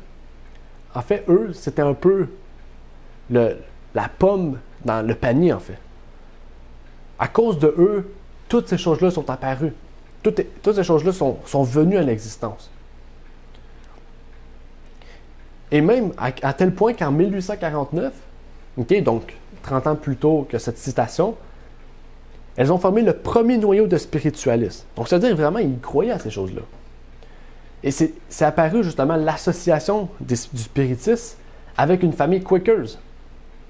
En fait, eux, c'était un peu la pomme dans le panier, en fait. À cause de eux, toutes ces choses-là sont apparues. Toutes ces choses-là sont venues à l'existence. Et même à tel point qu'en 1849, donc 30 ans plus tôt que cette citation, elles ont formé le premier noyau de spiritualistes. Donc, c'est-à-dire vraiment, ils croyaient à ces choses-là. Et c'est apparu justement l'association du spiritisme avec une famille Quakers.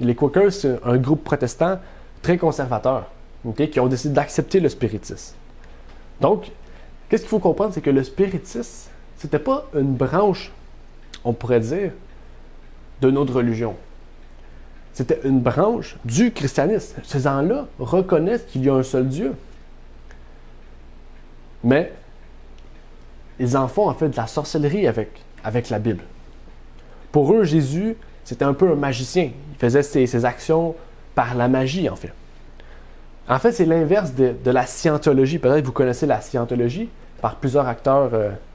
Et les Quakers, c'est un groupe protestant très conservateur, qui ont décidé d'accepter le spiritisme. Donc, qu'est-ce qu'il faut comprendre, c'est que le spiritisme, c'était pas une branche, on pourrait dire, d'une autre religion. C'était une branche du christianisme. Ces gens-là reconnaissent qu'il y a un seul Dieu. Mais ils en font en fait de la sorcellerie avec la Bible. Pour eux, Jésus, c'était un peu un magicien. Il faisait ses actions par la magie, en fait. En fait, c'est l'inverse de la scientologie. Peut-être que vous connaissez la scientologie par plusieurs acteurs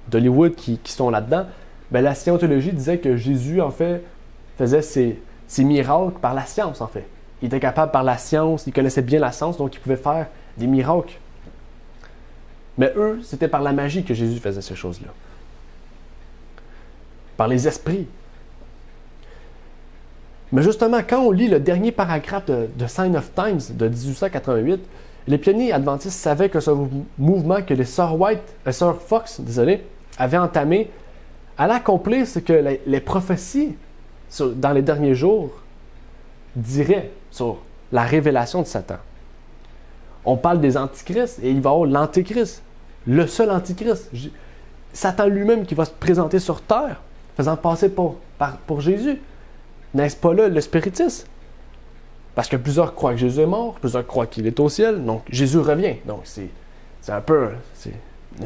d'Hollywood qui sont là-dedans. Bien, la scientologie disait que Jésus, en fait, faisait ses miracles par la science, en fait. Il était capable par la science, il connaissait bien la science, donc il pouvait faire des miracles. Mais eux, c'était par la magie que Jésus faisait ces choses-là. Par les esprits. Mais justement, quand on lit le dernier paragraphe de Sign of Times de 1888, les pionniers adventistes savaient que ce mouvement que les sœurs Fox, avaient entamé allait accomplir ce que les prophéties dans les derniers jours diraient sur la révélation de Satan. On parle des antichrists et il va y avoir l'antéchrist, le seul antichrist. Satan lui-même qui va se présenter sur terre, faisant passer pour Jésus. N'est-ce pas là le spiritisme? Parce que plusieurs croient que Jésus est mort, plusieurs croient qu'il est au ciel, donc Jésus revient. Donc c'est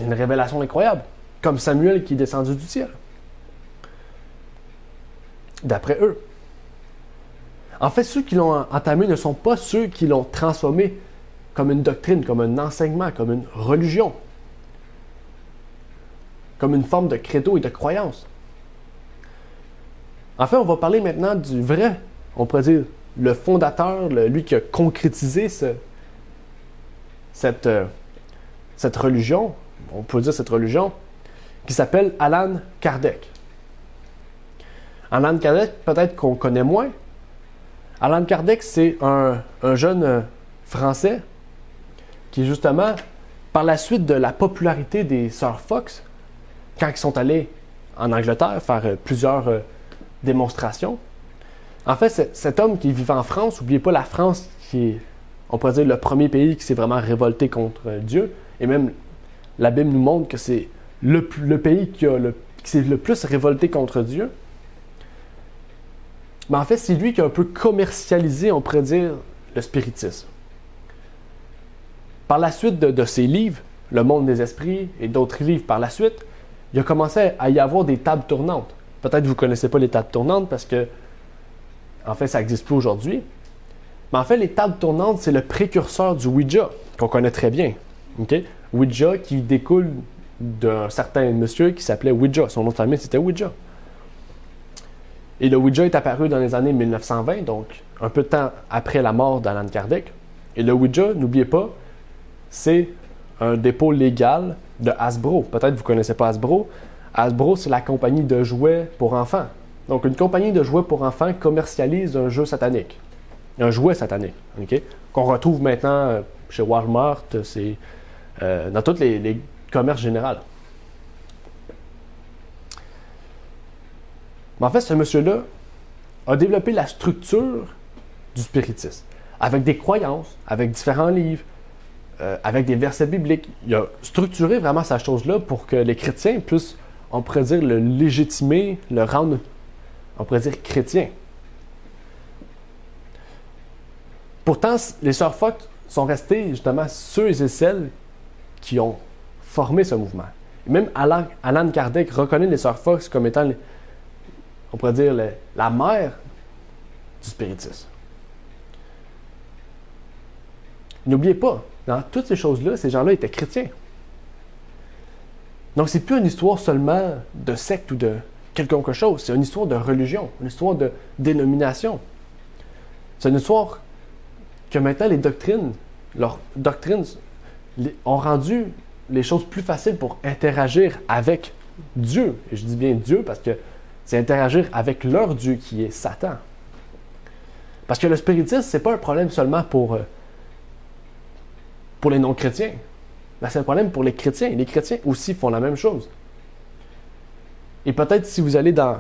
une révélation incroyable, comme Samuel qui est descendu du ciel. D'après eux. En fait, ceux qui l'ont entamé ne sont pas ceux qui l'ont transformé comme une doctrine, comme un enseignement, comme une religion, comme une forme de credo et de croyance. En fait, on va parler maintenant du vrai, on pourrait dire, le fondateur, lui qui a concrétisé cette religion, on peut dire cette religion, qui s'appelle Allan Kardec. Allan Kardec, peut-être qu'on connaît moins. Allan Kardec, c'est un jeune Français qui, justement, par la suite de la popularité des sœurs Fox, quand ils sont allés en Angleterre faire plusieurs démonstrations, en fait, cet homme qui vivait en France, n'oubliez pas la France qui est, on pourrait dire, le premier pays qui s'est vraiment révolté contre Dieu, et même la Bible nous montre que c'est le pays qui s'est le plus révolté contre Dieu. Mais en fait, c'est lui qui a un peu commercialisé, on pourrait dire, le spiritisme. Par la suite de ses livres, Le monde des esprits et d'autres livres par la suite, il a commencé à y avoir des tables tournantes. Peut-être que vous ne connaissez pas les tables tournantes parce que, en fait, ça n'existe plus aujourd'hui. Mais en fait, les tables tournantes, c'est le précurseur du Ouija, qu'on connaît très bien. Okay? Ouija qui découle d'un certain monsieur qui s'appelait Ouija. Son nom de famille, c'était Ouija. Et le Ouija est apparu dans les années 1920, donc un peu de temps après la mort d'Alan Kardec. Et le Ouija, n'oubliez pas, c'est un dépôt légal de Hasbro. Peut-être que vous ne connaissez pas Hasbro. Hasbro, c'est la compagnie de jouets pour enfants. Donc, une compagnie de jouets pour enfants commercialise un jeu satanique. Un jouet satanique, okay? Qu'on retrouve maintenant chez Walmart, c'est dans tous les commerces généraux. Mais en fait, ce monsieur-là a développé la structure du spiritisme, avec des croyances, avec différents livres, avec des versets bibliques. Il a structuré vraiment sa chose-là pour que les chrétiens puissent, on pourrait dire, le légitimer, le rendre, on pourrait dire, chrétien. Pourtant, les Sœurs Fox sont restées justement ceux et celles qui ont formé ce mouvement. Et même Alan Kardec reconnaît les Sœurs Fox comme étant, on pourrait dire, la mère du spiritisme. N'oubliez pas, dans toutes ces choses-là, ces gens-là étaient chrétiens. Donc, c'est plus une histoire seulement de secte ou de quelque chose, c'est une histoire de religion, une histoire de dénomination. C'est une histoire que maintenant leurs doctrines ont rendu les choses plus faciles pour interagir avec Dieu. Et je dis bien Dieu parce que c'est interagir avec leur Dieu qui est Satan. Parce que le spiritisme, ce n'est pas un problème seulement pour les non-chrétiens. C'est un problème pour les chrétiens. Les chrétiens aussi font la même chose. Et peut-être si vous allez dans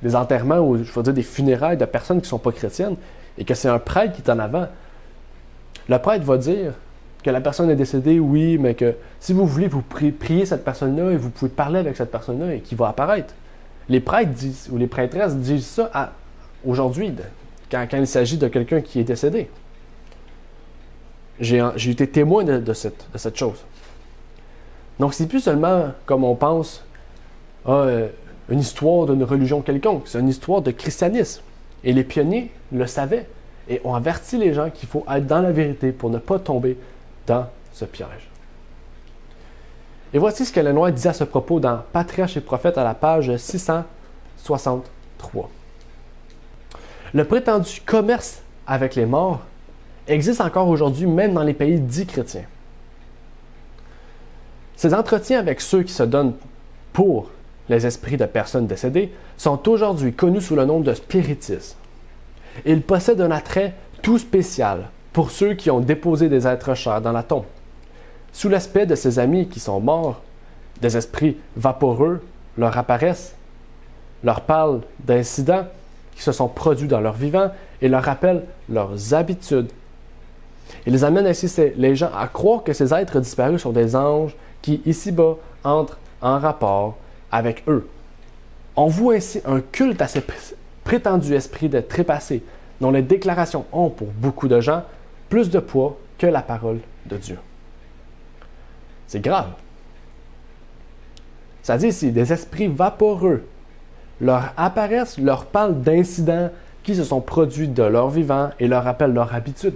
des enterrements ou je veux dire des funérailles de personnes qui ne sont pas chrétiennes et que c'est un prêtre qui est en avant, le prêtre va dire que la personne est décédée, oui, mais que si vous voulez, vous priez cette personne-là et vous pouvez parler avec cette personne-là et qui va apparaître. Les prêtres disent, ou les prêtresses disent ça aujourd'hui, quand il s'agit de quelqu'un qui est décédé. J'ai été témoin de cette chose. Donc, c'est plus seulement, comme on pense, une histoire d'une religion quelconque. C'est une histoire de christianisme. Et les pionniers le savaient et ont averti les gens qu'il faut être dans la vérité pour ne pas tomber dans ce piège. Et voici ce que Lanois dit à ce propos dans Patriarches et Prophètes à la page 663. Le prétendu commerce avec les morts existe encore aujourd'hui même dans les pays dits chrétiens. Ces entretiens avec ceux qui se donnent pour les esprits de personnes décédées sont aujourd'hui connus sous le nom de spiritisme. Ils possèdent un attrait tout spécial pour ceux qui ont déposé des êtres chers dans la tombe. Sous l'aspect de ces amis qui sont morts, des esprits vaporeux leur apparaissent, leur parlent d'incidents qui se sont produits dans leur vivant et leur rappellent leurs habitudes. Ils amènent ainsi les gens à croire que ces êtres disparus sont des anges qui, ici-bas, entrent en rapport avec eux. On voue ainsi un culte à ces prétendus esprits de trépassés, dont les déclarations ont, pour beaucoup de gens, plus de poids que la parole de Dieu. C'est grave. Ça dit ici, des esprits vaporeux leur apparaissent, leur parlent d'incidents qui se sont produits de leur vivant et leur rappellent leur habitude.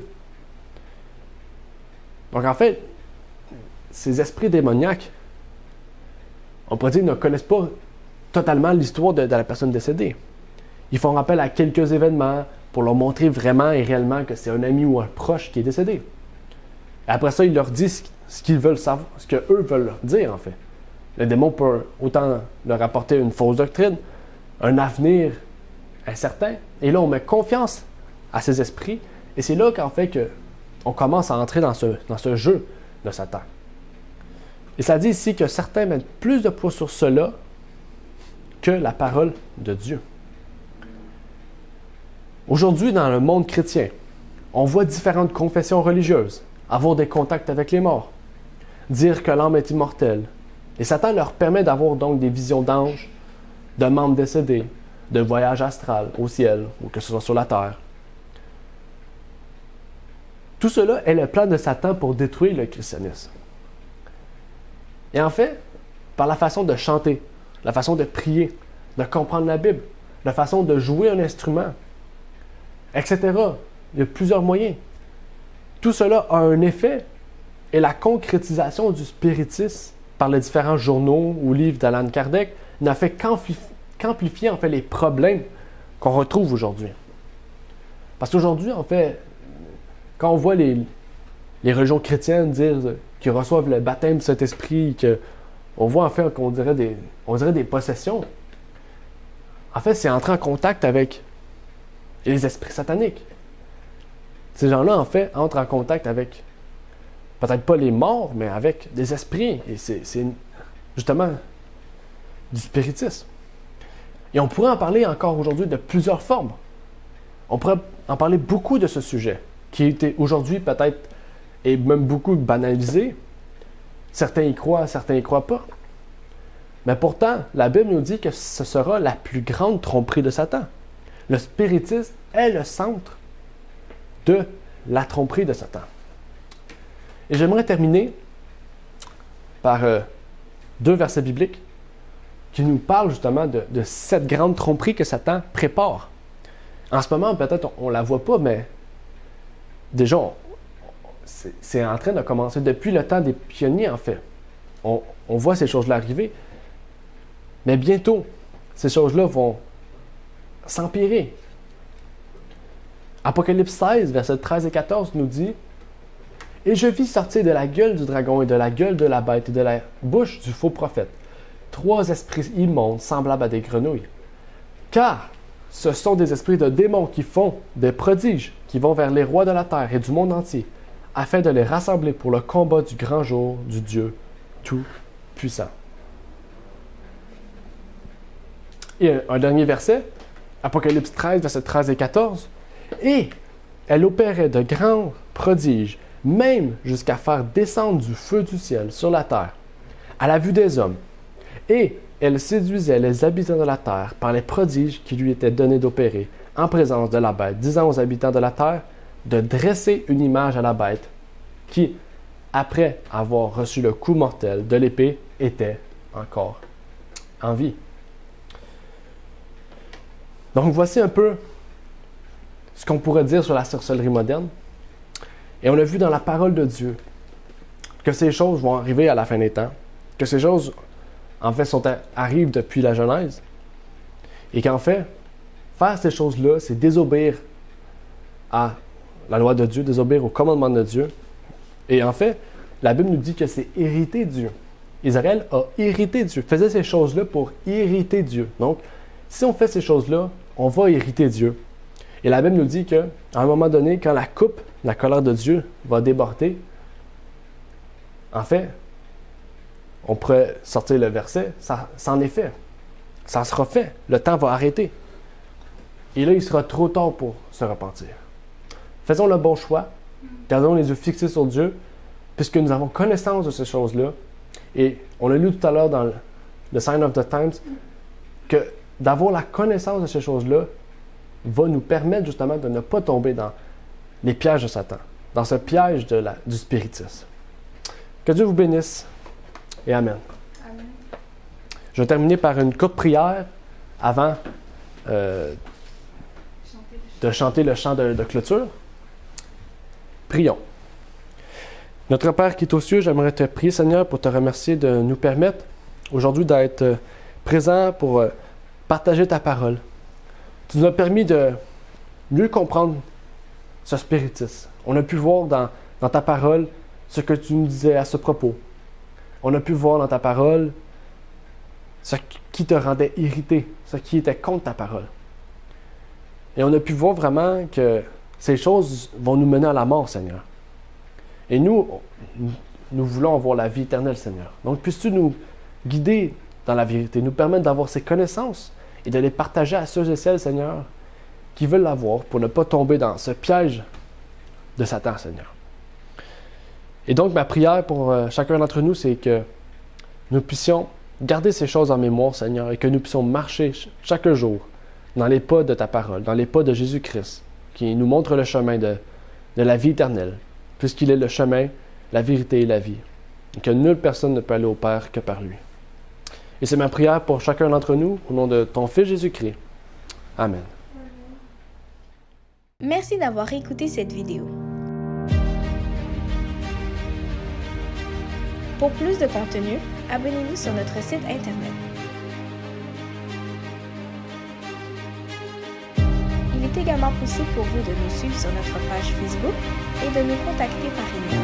Donc en fait, ces esprits démoniaques, on pourrait dire, ne connaissent pas totalement l'histoire de la personne décédée. Ils font rappel à quelques événements pour leur montrer vraiment et réellement que c'est un ami ou un proche qui est décédé. Et après ça, ils leur disent ce qu'ils veulent savoir, ce qu'eux veulent leur dire en fait. Le démon peut autant leur apporter une fausse doctrine, un avenir incertain. Et là, on met confiance à ces esprits. Et c'est là qu'en fait qu'on commence à entrer dans ce jeu de Satan. Et ça dit ici que certains mettent plus de poids sur cela que la parole de Dieu. Aujourd'hui, dans le monde chrétien, on voit différentes confessions religieuses avoir des contacts avec les morts, dire que l'âme est immortelle. Et Satan leur permet d'avoir donc des visions d'anges, de membres décédés, de voyages astral au ciel ou que ce soit sur la terre. Tout cela est le plan de Satan pour détruire le christianisme. Et en fait, par la façon de chanter, la façon de prier, de comprendre la Bible, la façon de jouer un instrument, etc. Il y a plusieurs moyens. Tout cela a un effet et la concrétisation du spiritisme par les différents journaux ou livres d'Allan Kardec n'a fait qu'amplifier en fait les problèmes qu'on retrouve aujourd'hui. Parce qu'aujourd'hui, en fait, quand on voit les religions chrétiennes dire qu'ils reçoivent le baptême du Saint-Esprit, on voit en fait qu'on dirait des possessions, en fait, c'est entrer en contact avec les esprits sataniques. Ces gens-là, en fait, entrent en contact avec, peut-être pas les morts, mais avec des esprits. Et c'est justement du spiritisme. Et on pourrait en parler encore aujourd'hui de plusieurs formes. On pourrait en parler beaucoup de ce sujet, qui est aujourd'hui peut-être, et même beaucoup banalisé. Certains y croient, certains y croient pas. Mais pourtant, la Bible nous dit que ce sera la plus grande tromperie de Satan. Le spiritisme est le centre de la tromperie de Satan. Et j'aimerais terminer par 2 versets bibliques qui nous parlent justement de cette grande tromperie que Satan prépare. En ce moment, peut-être on ne la voit pas, mais déjà, c'est en train de commencer depuis le temps des pionniers, en fait. On voit ces choses-là arriver. Mais bientôt, ces choses-là vont s'empirer. Apocalypse 16, versets 13 et 14 nous dit « Et je vis sortir de la gueule du dragon et de la gueule de la bête et de la bouche du faux prophète 3 esprits immondes semblables à des grenouilles. Car ce sont des esprits de démons qui font des prodiges, qui vont vers les rois de la terre et du monde entier, afin de les rassembler pour le combat du grand jour du Dieu Tout-Puissant. » Et un dernier verset, Apocalypse 13, versets 13 et 14. « Et elle opérait de grands prodiges, même jusqu'à faire descendre du feu du ciel sur la terre, à la vue des hommes. Et elle séduisait les habitants de la terre par les prodiges qui lui étaient donnés d'opérer en présence de la bête, disant aux habitants de la terre de dresser une image à la bête qui, après avoir reçu le coup mortel de l'épée, était encore en vie. » Donc voici un peu ce qu'on pourrait dire sur la sorcellerie moderne. Et on a vu dans la parole de Dieu que ces choses vont arriver à la fin des temps, que ces choses, en fait, arrivent depuis la Genèse, et qu'en fait, faire ces choses-là, c'est désobéir à la loi de Dieu, désobéir au commandement de Dieu. Et en fait, la Bible nous dit que c'est hériter Dieu. Israël a hérité Dieu, faisait ces choses-là pour hériter Dieu. Donc, si on fait ces choses-là, on va hériter Dieu. Et la Bible nous dit qu'à un moment donné, quand la coupe, la colère de Dieu va déborder, en fait, on pourrait sortir le verset, ça en est fait. Ça sera fait. Le temps va arrêter. Et là, il sera trop tard pour se repentir. Faisons le bon choix. Gardons les yeux fixés sur Dieu, puisque nous avons connaissance de ces choses-là. Et on a lu tout à l'heure dans le Sign of the Times que d'avoir la connaissance de ces choses-là va nous permettre justement de ne pas tomber dans les pièges de Satan, dans ce piège du spiritisme. Que Dieu vous bénisse et Amen. Amen. Je vais terminer par une courte prière avant de chanter le chant de clôture. Prions. Notre Père qui est aux cieux, j'aimerais te prier, Seigneur, pour te remercier de nous permettre aujourd'hui d'être présents pour partager ta parole. Tu nous as permis de mieux comprendre ce spiritisme. On a pu voir dans ta parole ce que tu nous disais à ce propos. On a pu voir dans ta parole ce qui te rendait irrité, ce qui était contre ta parole. Et on a pu voir vraiment que ces choses vont nous mener à la mort, Seigneur. Et nous voulons avoir la vie éternelle, Seigneur. Donc, puisses-tu nous guider dans la vérité, nous permettre d'avoir ces connaissances et de les partager à ceux et celles, Seigneur, qui veulent l'avoir pour ne pas tomber dans ce piège de Satan, Seigneur. Et donc, ma prière pour chacun d'entre nous, c'est que nous puissions garder ces choses en mémoire, Seigneur, et que nous puissions marcher chaque jour dans les pas de ta parole, dans les pas de Jésus-Christ, qui nous montre le chemin de la vie éternelle, puisqu'il est le chemin, la vérité et la vie, et que nulle personne ne peut aller au Père que par lui. Et c'est ma prière pour chacun d'entre nous, au nom de ton Fils Jésus-Christ. Amen. Merci d'avoir écouté cette vidéo. Pour plus de contenu, abonnez-vous sur notre site Internet. Il est également possible pour vous de nous suivre sur notre page Facebook et de nous contacter par email.